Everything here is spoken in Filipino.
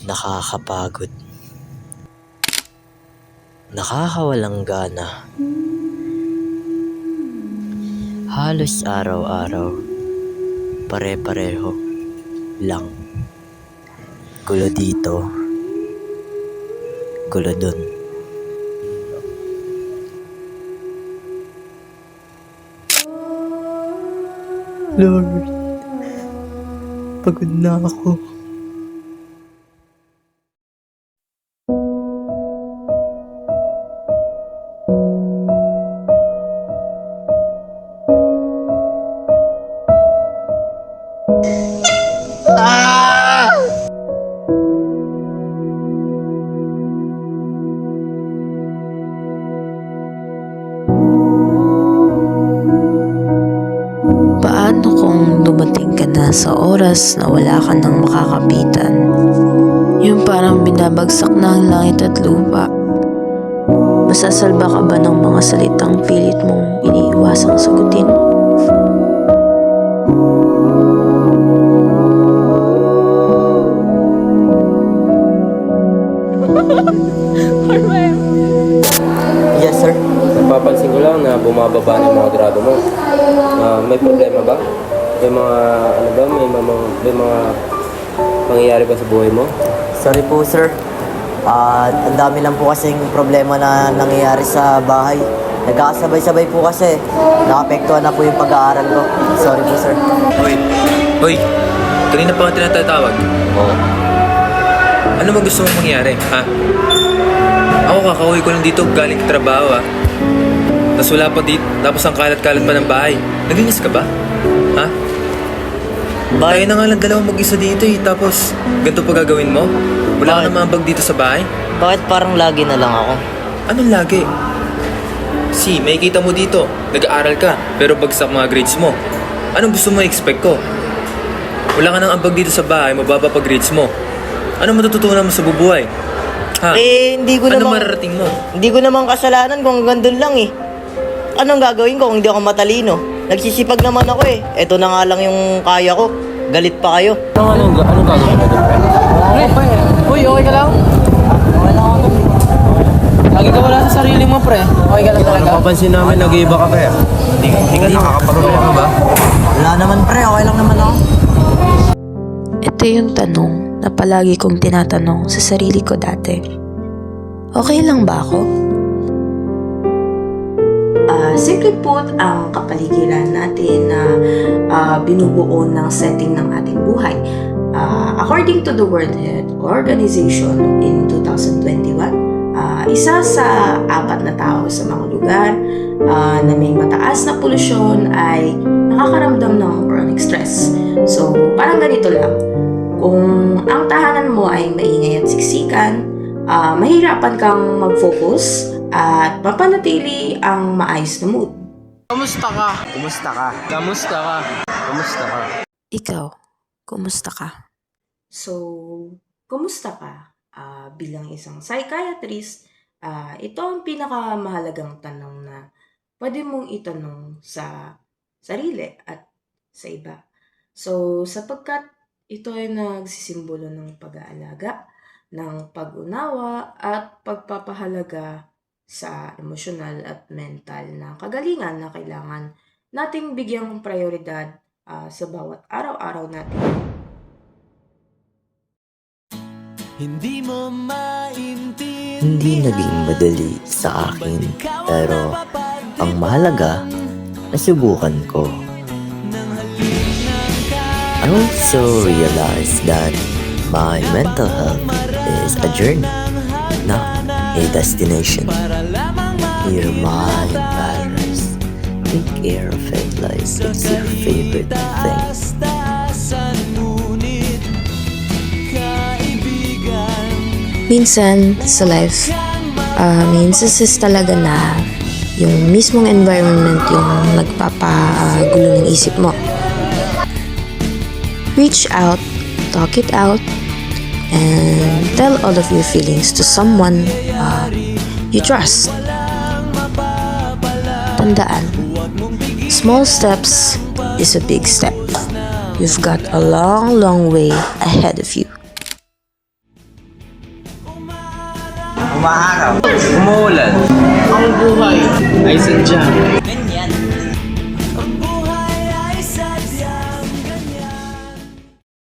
Nakakapagod. Nakakawalang gana. Halos araw-araw, pare-pareho lang. Gulo dito, gulo dun. Lord, pagod na ako. Paano kung dumating ka na sa oras na wala ka nang makakapitan? Yung parang binabagsak na ang langit at lupa. Masasalba ka ba ng mga salitang pilit mong iniiwasang sagutin? Yes, sir. Napapansin ko lang na bumababa na yung mga grado mo. May problema ba? May mga, may mga pangyayari ba sa buhay mo? Sorry po, sir. Ang dami lang po kasing problema na nangyayari sa bahay. Nagkakasabay-sabay po kasi. Naapektuhan na po yung pag-aaral ko. Sorry po, sir. Hoy! Kanina pa nga tinatatawag. Oo. Ano ba gusto mong mangyari, ha? Ako kakauwi ko lang dito galing trabaho, ha? Tapos wala pa dito, tapos ang kalat-kalat pa ng bahay. Naginis ka ba? Ha? Tayo na nga lang dalawang mag-isa dito eh, tapos ganito pa gagawin mo? Wala ka Bakit? na mambag dito sa bahay? Bakit parang lagi na lang ako? Anong lagi? May kita mo dito, nag-aaral ka, pero bagsak mga grades mo. Anong gusto mo i-expect ko? Wala ka nang ambag dito sa bahay, mababa pa grades mo. Ano matututunan mo sa bubuhay? Ha? Hindi ko Ano namang... mararating mo? Hindi ko namang kasalanan kung gandun lang eh. Anong gagawin ko kung hindi ako matalino? Nagsisipag naman ako eh. Ito na nga lang yung kaya ko. Galit pa kayo. Anong gagawin mo doon, pre? Uy, okay ka lang? Okay lang ako. Lagi ka wala sa sarili mo, pre. Okay ka lang talaga? Napapansin namin, nag-iiba ka, pre. Hindi ka nakakaproblema ba? Wala naman pre, okay lang naman ako. Ito yung tanong na palagi kong tinatanong sa sarili ko dati. Okay lang ba ako? Simple put, ang kapaligiran natin na binubuo ng setting ng ating buhay. According to the World Health Organization in 2021, isa sa 4 na tao sa mga lugar na may mataas na polusyon ay nakakaramdam ng chronic stress. So, parang ganito lang. Kung ang tahanan mo ay maingay at siksikan, mahirapan kang mag-focus at mapanatili ang maayos na mood. Kamusta ka? Kumusta ka? Kamusta ka? Kumusta ka? Ikaw, kumusta ka? So, kumusta ka? Bilang isang psychiatrist, ito ang pinakamahalagang tanong na pwede mong itanong sa sarili at sa iba. So, sapagkat ito ay nagsisimbolo ng pag-aalaga, ng pag-unawa at pagpapahalaga sa emosyonal at mental na kagalingan na kailangan nating bigyang prioridad sa bawat araw-araw natin. Hindi naging madali sa akin, pero ang mahalaga, nasubukan ko. I also realized that my mental health is a journey, not a destination. Your mind matters. Take care of it like it's your favorite thing. Minsan sa life, may instances talaga na yung mismong environment yung nagpapagulo ng isip mo. Reach out, talk it out, and tell all of your feelings to someone you trust. Tandaan, small steps is a big step. You've got a long, long way ahead of you. umaaraw, umuulan. Ang buhay ay sadya. Ganyan